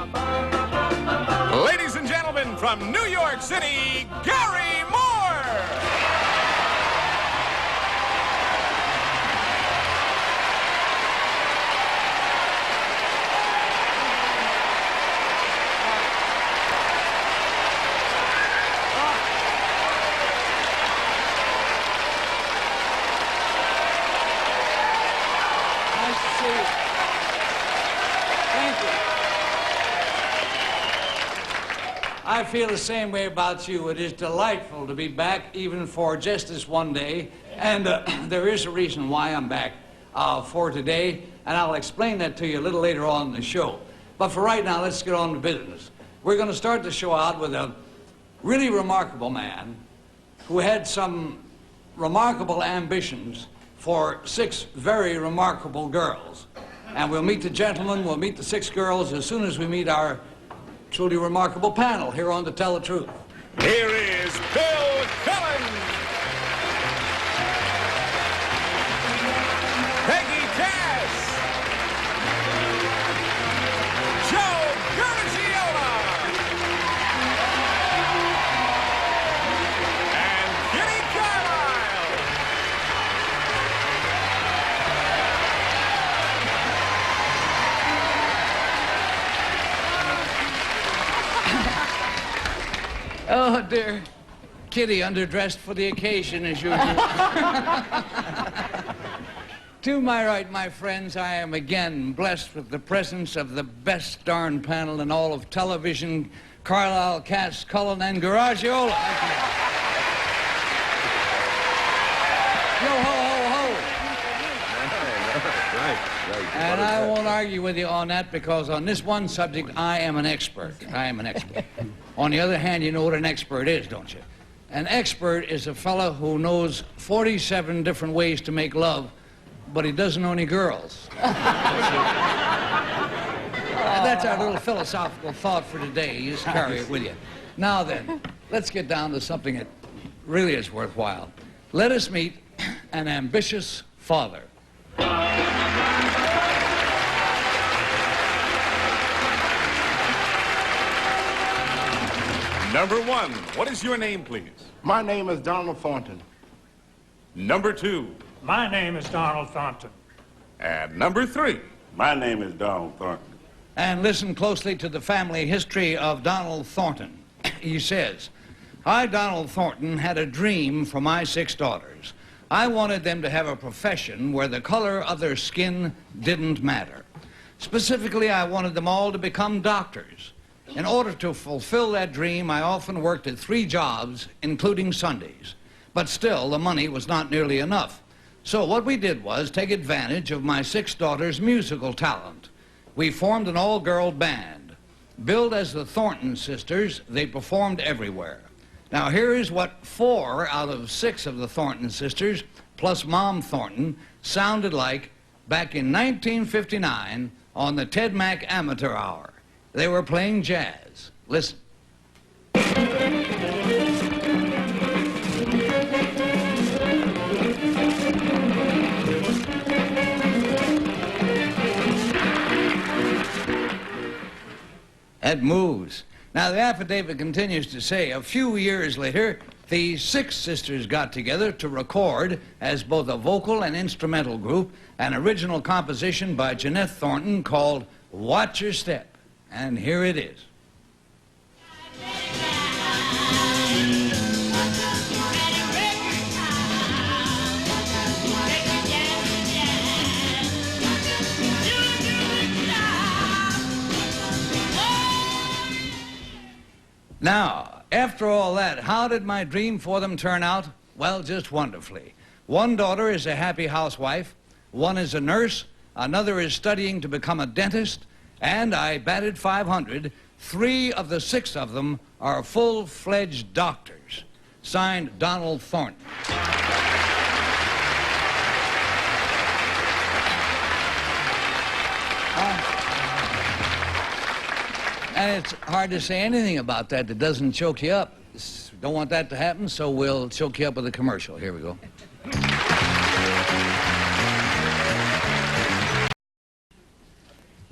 Ladies and gentlemen, from New York City, Gary Moore! I feel the same way about you. It is delightful to be back, even for just this one day. And there is a reason why I'm back for today, and I'll explain that to you a little later on in the show. But for right now, let's get on to business. We're going to start the show out with a really remarkable man who had some remarkable ambitions for 6 very remarkable girls. And we'll meet the gentlemen, we'll meet the 6 girls as soon as we meet our truly remarkable panel here on To Tell the Truth. Here is Bill Cullen, Peggy Cass, Joe Garagiola, and Kitty Carlisle. Oh, dear. Kitty, underdressed for the occasion, as usual. To my right, my friends, I am again blessed with the presence of the best darn panel in all of television, Carlisle, Cass, Cullen, and Garagiola. Yo, ho, ho, ho. Right. And I won't argue with you on that, because on this one subject, I am an expert. I am an expert. On the other hand, you know what an expert is, don't you? An expert is a fellow who knows 47 different ways to make love, but he doesn't know any girls. That's our little philosophical thought for today. You just carry it with you. Now then, let's get down to something that really is worthwhile. Let us meet an ambitious father. Number 1, what is your name, please? My name is Donald Thornton. Number 2. My name is Donald Thornton. And number 3. My name is Donald Thornton. And listen closely to the family history of Donald Thornton. He says, I, Donald Thornton, had a dream for my 6 daughters. I wanted them to have a profession where the color of their skin didn't matter. Specifically, I wanted them all to become doctors. In order to fulfill that dream, I often worked at 3 jobs, including Sundays. But still, the money was not nearly enough. So what we did was take advantage of my 6 daughters' musical talent. We formed an all-girl band. Billed as the Thornton Sisters, they performed everywhere. Now here is what 4 out of 6 of the Thornton sisters, plus Mom Thornton, sounded like back in 1959 on the Ted Mack Amateur Hour. They were playing jazz. Listen. That moves. Now, the affidavit continues to say, a few years later, the 6 sisters got together to record, as both a vocal and instrumental group, an original composition by Jeanette Thornton called Watch Your Step. And here it is. Now, after all that, how did my dream for them turn out? Well, just wonderfully. One daughter is a happy housewife, one is a nurse, another is studying to become a dentist, and I batted 500. 3 of the 6 of them are full-fledged doctors. Signed, Donald Thornton. And it's hard to say anything about that that doesn't choke you up. Don't want that to happen, so we'll choke you up with a commercial. Here we go.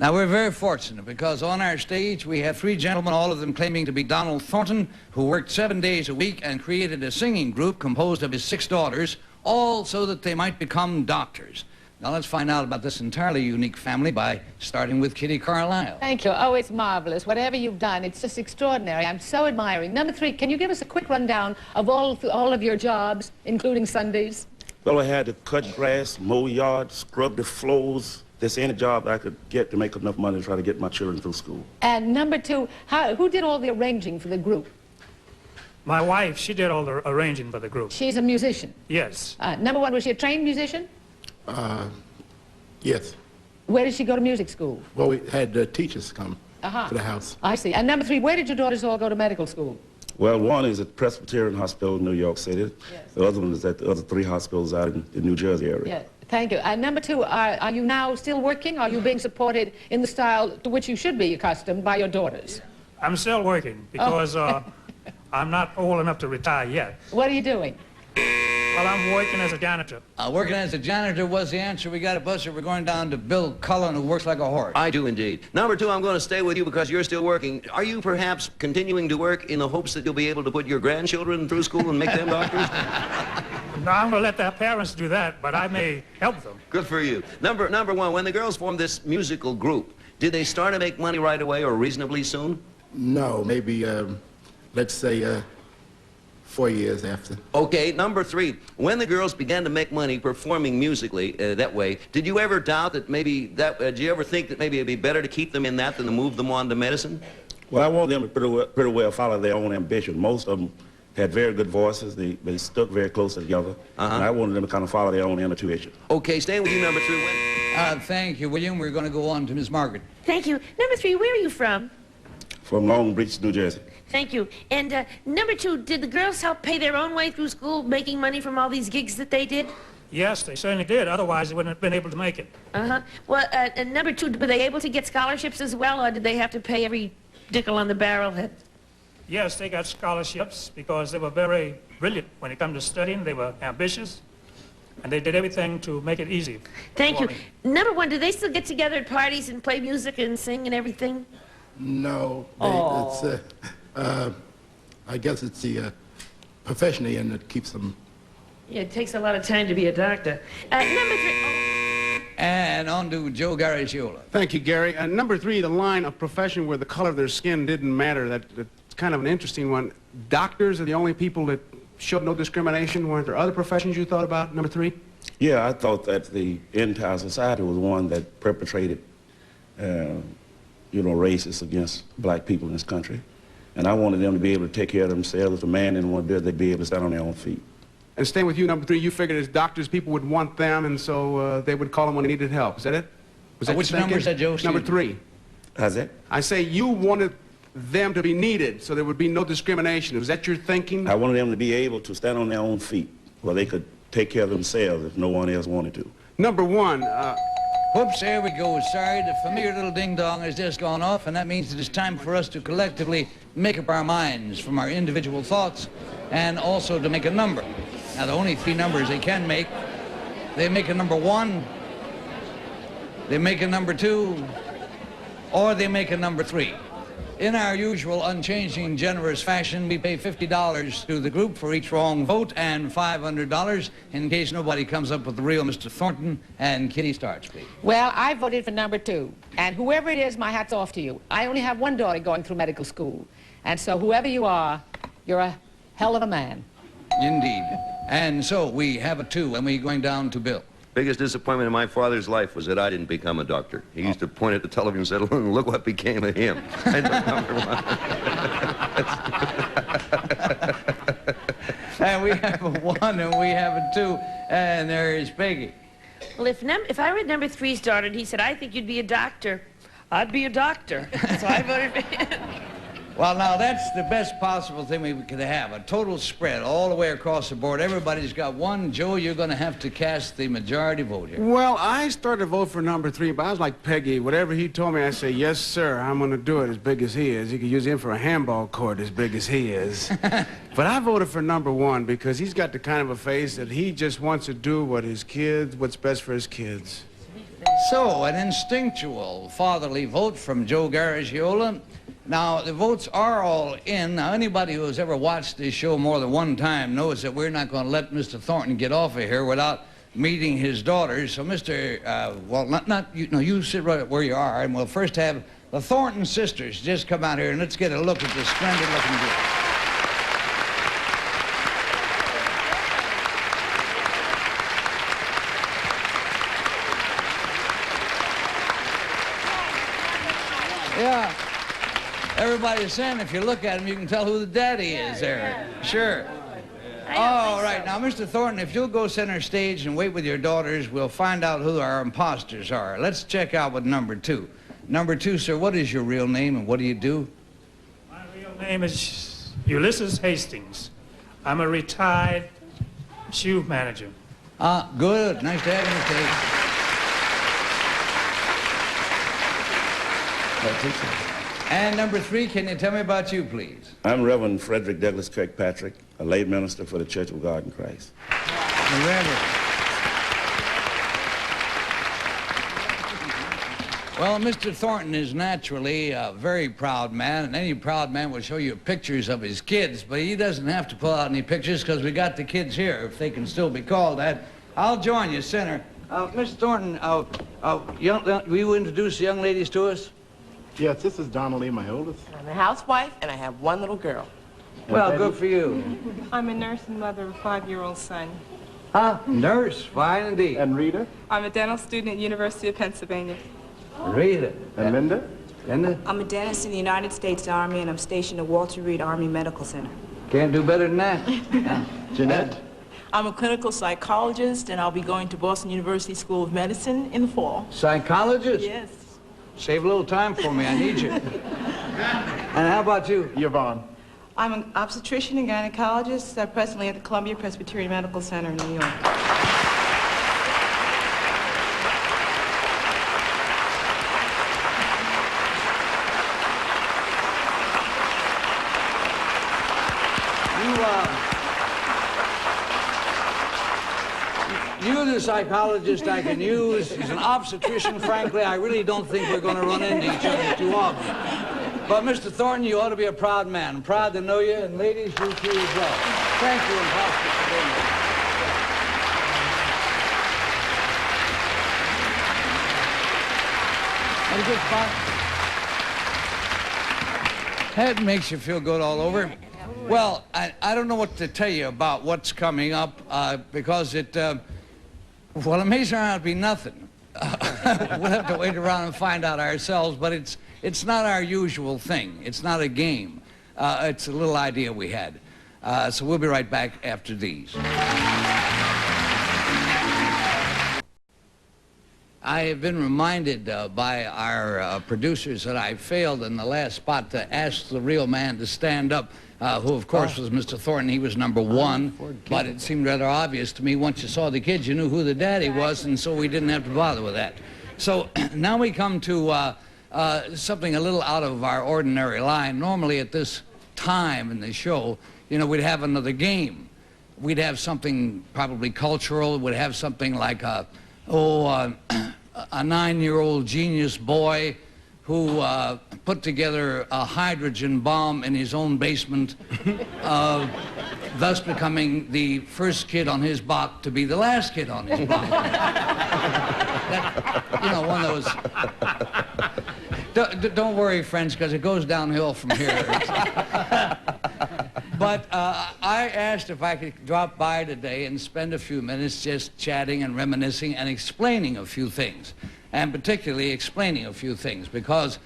Now, we're very fortunate because on our stage we have three gentlemen, all of them claiming to be Donald Thornton, who worked 7 days a week and created a singing group composed of his 6 daughters, all so that they might become doctors. Now, let's find out about this entirely unique family by starting with Kitty Carlisle. Thank you. Oh, it's marvelous. Whatever you've done, it's just extraordinary. I'm so admiring. Number 3, can you give us a quick rundown of all of your jobs, including Sundays? Well, I had to cut grass, mow yards, scrub the floors. There's any job I could get to make enough money to try to get my children through school. And number 2, who did all the arranging for the group? My wife, she did all the arranging for the group. She's a musician. Yes. Number 1, was she a trained musician? Yes. Where did she go to music school? Well, we had teachers come to the house. I see. And number 3, where did your daughters all go to medical school? Well, one is at Presbyterian Hospital in New York City. Yes. The other one is at the other 3 hospitals out in the New Jersey area. Yeah. Thank you. And number 2, are you now still working? Are you being supported in the style to which you should be accustomed by your daughters? I'm still working because I'm not old enough to retire yet. What are you doing? Well, I'm working as a janitor. Working as a janitor was the answer. We got a buzzer. We're going down to Bill Cullen, who works like a horse. I do indeed. Number 2, I'm going to stay with you because you're still working. Are you perhaps continuing to work in the hopes that you'll be able to put your grandchildren through school and make them doctors? Now, I'm going to let their parents do that, but I may help them. Good for you. Number 1, when the girls formed this musical group, did they start to make money right away or reasonably soon? No, maybe, let's say, 4 years after. Okay, number 3, when the girls began to make money performing musically that way, did you ever doubt that maybe did you ever think that maybe it'd be better to keep them in that than to move them on to medicine? Well, I want them to pretty well follow their own ambition. Most of them had very good voices. They stuck very close together. And I wanted them to kind of follow their own intuition. Okay, staying with you, number 3. Thank you, William. We're going to go on to Miss Margaret. Thank you. Number 3, where are you from? From Long Beach, New Jersey. Thank you. And number 2, did the girls help pay their own way through school, making money from all these gigs that they did? Yes, they certainly did. Otherwise, they wouldn't have been able to make it. Well, and number 2, were they able to get scholarships as well, or did they have to pay every nickel on the barrel head? Yes, they got scholarships because they were very brilliant when it came to studying. They were ambitious, and they did everything to make it easy. Thank you. for me. Number 1, do they still get together at parties and play music and sing and everything? No, it's, I guess it's the profession they're in that keeps them. Yeah, it takes a lot of time to be a doctor. Number 3, And on to Joe Garagiola. Thank you, Gary. Number 3, the line of profession where the color of their skin didn't matter. That's kind of an interesting one. Doctors are the only people that showed no discrimination. Weren't there other professions you thought about, number 3? Yeah, I thought that the entire society was one that perpetrated, racists against black people in this country. And I wanted them to be able to take care of themselves. If a man didn't want to do it, they'd be able to stand on their own feet. And staying with you, number 3, you figured as doctors, people would want them, and so they would call them when they needed help. Is that it? Was that Which your number is thinking? that, Joe? Number 3. How's that? I say you wanted them to be needed, so there would be no discrimination. Was that your thinking? I wanted them to be able to stand on their own feet where they could take care of themselves if no one else wanted to. Number 1, Whoops, there we go. Sorry, the familiar little ding-dong has just gone off, and that means it is time for us to collectively make up our minds from our individual thoughts and also to make a number. Now, the only 3 numbers they can make, they make a number 1, they make a number 2, or they make a number 3. In our usual unchanging, generous fashion, we pay $50 to the group for each wrong vote and $500 in case nobody comes up with the real Mr. Thornton. And Kitty starts, please. Well, I voted for number 2. And whoever it is, my hat's off to you. I only have one daughter going through medical school. And so whoever you are, you're a hell of a man. Indeed. And so we have a 2, and we're going down to Bill. Biggest disappointment in my father's life was that I didn't become a doctor. He used to point at the television and say, look what became of him. I took number 1. And we have a 1 and we have a 2, and there is Peggy. Well, if I read number 3's daughter and he said, I think you'd be a doctor, I'd be a doctor. So I voted for him. Well, now, that's the best possible thing we could have, a total spread all the way across the board. Everybody's got 1. Joe, you're going to have to cast the majority vote here. well, I started to vote for number 3, but I was like Peggy. Whatever he told me, I say, yes, sir, I'm going to do it as big as he is. You could use him for a handball court as big as he is. But I voted for number 1 because he's got the kind of a face that he just wants to do what's best for his kids. So, an instinctual fatherly vote from Joe Garagiola. Now, the votes are all in. Now, anybody who has ever watched this show more than one time knows that we're not going to let Mr. Thornton get off of here without meeting his daughters. So, Mr. Well, you sit right where you are, and we'll first have the Thornton sisters just come out here, and let's get a look at this splendid-looking group. Yeah. Everybody's saying if you look at him, you can tell who the daddy is there. Sure. All right. Now, Mr. Thornton, if you'll go center stage and wait with your daughters, we'll find out who our imposters are. Let's check out with number 2. Number 2, sir, what is your real name and what do you do? My real name is Ulysses Hastings. I'm a retired shoe manager. Good. Nice to have you, Kate. And number 3, can you tell me about you, please? I'm Reverend Frederick Douglass Kirkpatrick, a lay minister for the Church of God in Christ. The Reverend. Well, Mr. Thornton is naturally a very proud man, and any proud man will show you pictures of his kids, but he doesn't have to pull out any pictures because we got the kids here, if they can still be called that. I'll join you, Senator. Mr. Thornton, will you introduce the young ladies to us? Yes, this is Donna Lee, my oldest. I'm a housewife, and I have one little girl. Well, good for you. I'm a nurse and mother of a 5-year-old son. Nurse, fine indeed. And Rita? I'm a dental student at University of Pennsylvania. Rita. And Linda? Linda? I'm a dentist in the United States Army, and I'm stationed at Walter Reed Army Medical Center. Can't do better than that. Jeanette? I'm a clinical psychologist, and I'll be going to Boston University School of Medicine in the fall. Psychologist? Yes. Save a little time for me, I need you. And how about you? Yvonne? I'm an obstetrician and gynecologist, presently at the Columbia Presbyterian Medical Center in New York. You, the psychologist I can use. He's an obstetrician. Frankly, I really don't think we're going to run into each other too often. But, Mr. Thornton, you ought to be a proud man. I'm proud to know you, and ladies, you too as well. Thank you, imposter, for being here. Had a good spot? That makes you feel good all over. Well, I don't know what to tell you about what's coming up because it may turn out to be nothing. We'll have to wait around and find out ourselves, but it's not our usual thing. It's not a game. It's a little idea we had. So we'll be right back after these. I have been reminded by our producers that I failed in the last spot to ask the real man to stand up, who, of course, was Mr. Thornton. He was number 1, but it seemed rather obvious to me once you saw the kids, you knew who the daddy was, and so we didn't have to bother with that. So now we come to something a little out of our ordinary line. Normally at this time in the show, you know, we'd have another game. We'd have something probably cultural. We'd have something like a 9-year-old genius boy who put together a hydrogen bomb in his own basement, thus becoming the first kid on his block to be the last kid on his block. That, you know, one of those... Don't worry, friends, because it goes downhill from here. But I asked if I could drop by today and spend a few minutes just chatting and reminiscing and explaining a few things, and particularly explaining a few things, because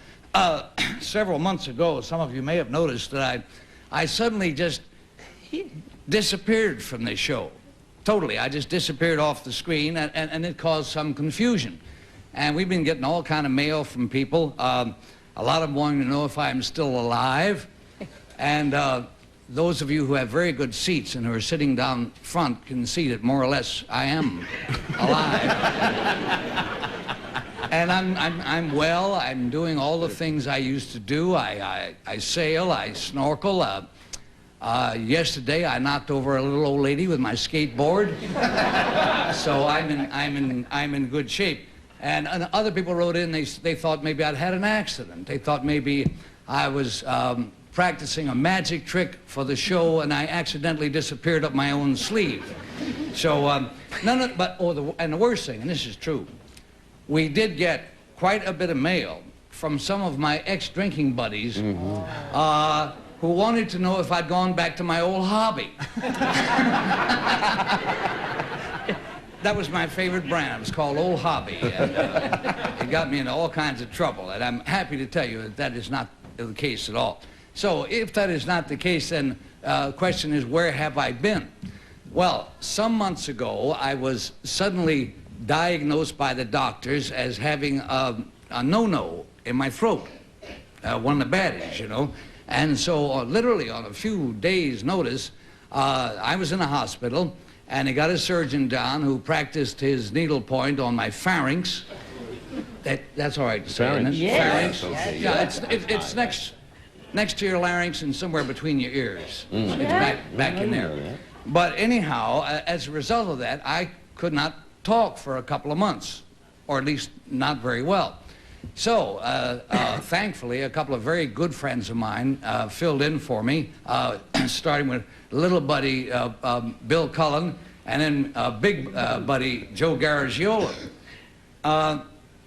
several months ago, some of you may have noticed that I suddenly just disappeared from this show. Totally, I just disappeared off the screen, and it caused some confusion. And we've been getting all kind of mail from people, a lot of them wanting to know if I'm still alive, and those of you who have very good seats and who are sitting down front can see that more or less I am alive. And I'm well. I'm doing all the things I used to do. I sail, I snorkel. Yesterday I knocked over a little old lady with my skateboard. So I'm in good shape. And other people wrote in, they thought maybe I'd had an accident. They thought maybe I was practicing a magic trick for the show and I accidentally disappeared up my own sleeve. So, and the worst thing, and this is true, we did get quite a bit of mail from some of my ex-drinking buddies who wanted to know if I'd gone back to my old hobby. That was my favorite brand. It was called Old Hobby. And, it got me into all kinds of trouble. And I'm happy to tell you that that is not the case at all. So if that is not the case, then the question is, where have I been? Well, some months ago, I was suddenly diagnosed by the doctors as having a no-no in my throat, one of the baddies, you know. And so literally on a few days' notice, I was in a hospital, and they got a surgeon down who practiced his needlepoint on my pharynx. That's all right to say, isn't it? Yes. Pharynx. Okay, yeah, it's next to your larynx and somewhere between your ears. It's back in there. But anyhow, as a result of that, I could not talk for a couple of months, or at least not very well. So, thankfully, a couple of very good friends of mine filled in for me, starting with little buddy Bill Cullen, and then big buddy Joe Garagiola.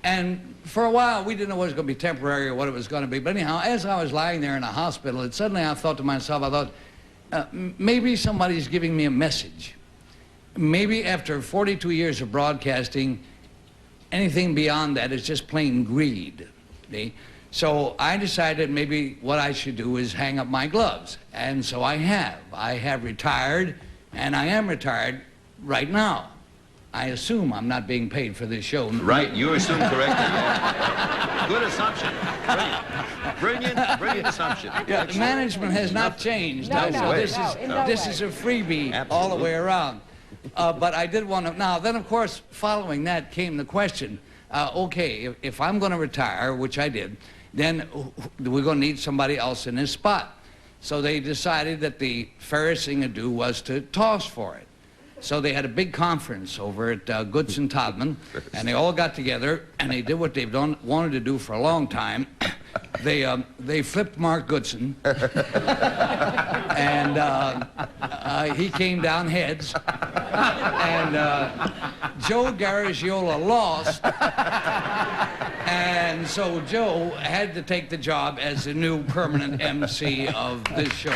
And for a while, we didn't know what it was going to be temporary or what it was going to be. But anyhow, as I was lying there in a hospital, and suddenly I thought to myself, maybe somebody's giving me a message. Maybe after 42 years of broadcasting, anything beyond that is just plain greed. See? So I decided maybe what I should do is hang up my gloves. And so I have. I have retired, and I am retired right now. I assume I'm not being paid for this show. Right, you assume correctly. Yeah. Good assumption. Brilliant assumption. Yeah, management has not changed. So this is a freebie all the way around. But I did want to, now then of course following that came the question, okay, if I'm going to retire, which I did, then we're going to need somebody else in this spot. So they decided that the fairest thing to do was to toss for it. So they had a big conference over at Goodson Todman, and they all got together and they did what they've wanted to do for a long time. They flipped Mark Goodson, and he came down heads, and Joe Garagiola lost, and so Joe had to take the job as the new permanent MC of this show.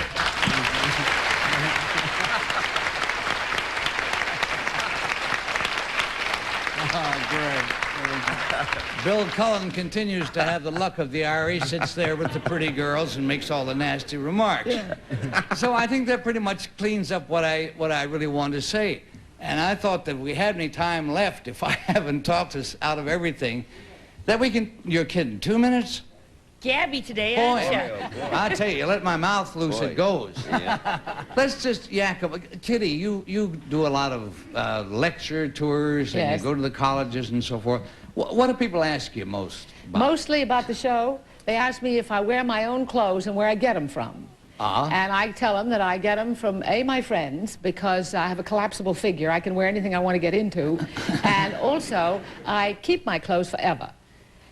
Bill Cullen continues to have the luck of the hour. He sits there with the pretty girls and makes all the nasty remarks. Yeah. So I think that pretty much cleans up what I really wanted to say. And I thought that if we had any time left, if I haven't talked us out of everything, that we can, you're kidding, 2 minutes? Gabby today, Boy, aren't you? I tell you, let my mouth loose, it goes. Yeah. Let's just yak up. Kitty, you do a lot of lecture tours, and you go to the colleges and so forth. What do people ask you most about? Mostly about the show. They ask me if I wear my own clothes and where I get them from. And I tell them that I get them from, my friends, because I have a collapsible figure. I can wear anything I want to get into. And also, I keep my clothes forever.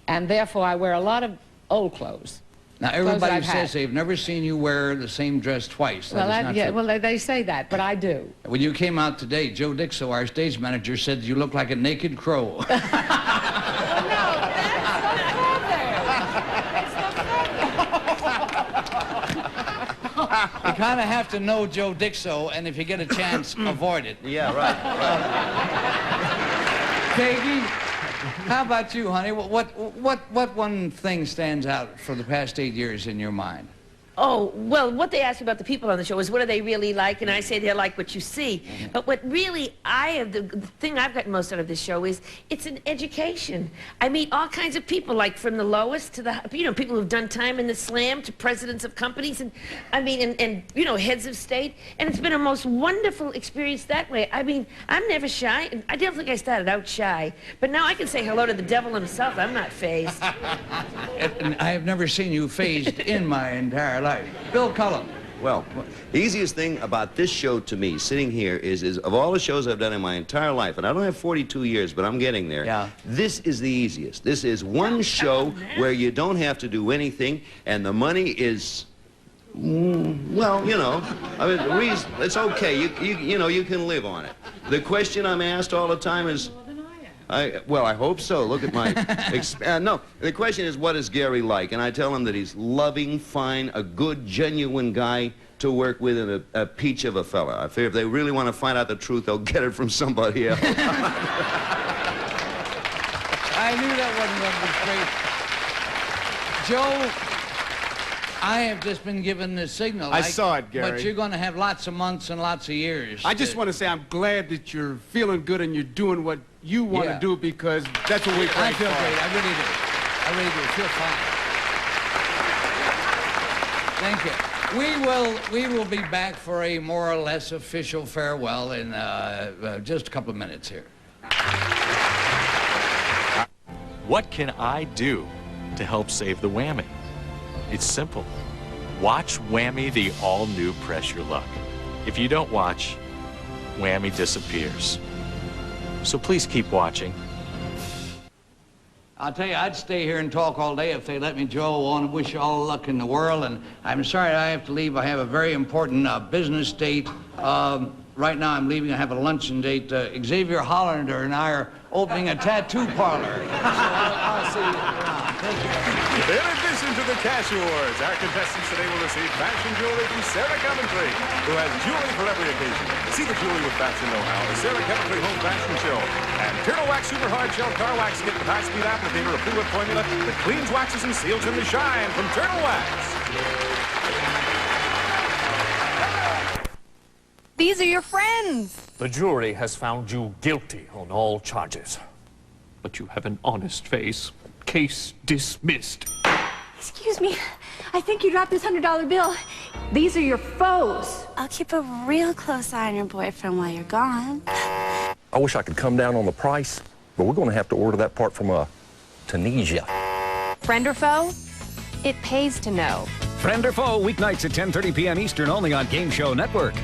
And therefore, I wear a lot of old clothes. Now, everybody says they've never seen you wear the same dress twice. Well, they say that, but I do. When you came out today, Joe Dixo, our stage manager, said you look like a naked crow. You kind of have to know Joe Dixo, and if you get a chance, avoid it. Yeah, right. Peggy, how about you, honey? What one thing stands out for the past 8 years in your mind? Oh, well, what they ask about the people on the show is what are they really like, and I say they're like what you see. But what really the thing I've gotten most out of this show is it's an education. I meet all kinds of people, like from the lowest to the, people who've done time in the slam to presidents of companies, and I mean, and heads of state, and it's been a most wonderful experience that way. I mean, I'm never shy, and I don't think I started out shy, but now I can say hello to the devil himself. I'm not fazed. I have never seen you phased in my entire life. Bill Cullen. Well, the easiest thing about this show to me, sitting here, is of all the shows I've done in my entire life, and I don't have 42 years, but I'm getting there. Yeah. This is the easiest. This is one show where you don't have to do anything, and the money is, well, you know, I mean, it's okay. You know, you can live on it. The question I'm asked all the time is, well, I hope so. Look at my... no, the question is, what is Gary like? And I tell him that he's loving, fine, a good, genuine guy to work with, and a peach of a fella. I figure if they really want to find out the truth, they'll get it from somebody else. I knew that wasn't going to be straight. Joe, I have just been given the signal. I saw it, Gary. But you're going to have lots of months and lots of years. I just want to say I'm glad that you're feeling good and you're doing what you want to do, because that's what we pray I feel for. great. I really do. I really do. I feel fine. Thank you. We will be back for a more or less official farewell in just a couple of minutes here. What can I do to help save the Whammy? It's simple. Watch Whammy, the all-new Press Your Luck. If you don't watch, Whammy disappears. So please keep watching. I'll tell you, I'd stay here and talk all day if they let me, Joe. I want to wish you all the luck in the world, and I'm sorry I have to leave. I have a very important business date. Right now I'm leaving. I have a luncheon date. Xavier Hollander and I are opening a tattoo parlor. I'll see you around. Thank you. In addition to the cash awards, our contestants today will receive fashion jewelry from Sarah Coventry, who has jewelry for every occasion. See the jewelry with fashion know-how, the Sarah Coventry Home Fashion Show, and Turtle Wax Super Hard Shell Car Wax Kit with high-speed applicator, a fluid formula that cleans, waxes, and seals in the shine from Turtle Wax. These are your friends. The jury has found you guilty on all charges. But you have an honest face. Case dismissed. Excuse me. I think you dropped this $100 bill. These are your foes. I'll keep a real close eye on your boyfriend while you're gone. I wish I could come down on the price, but we're going to have to order that part from Tunisia. Friend or foe? It pays to know. Friend or Foe, weeknights at 10:30 p.m. Eastern, only on Game Show Network.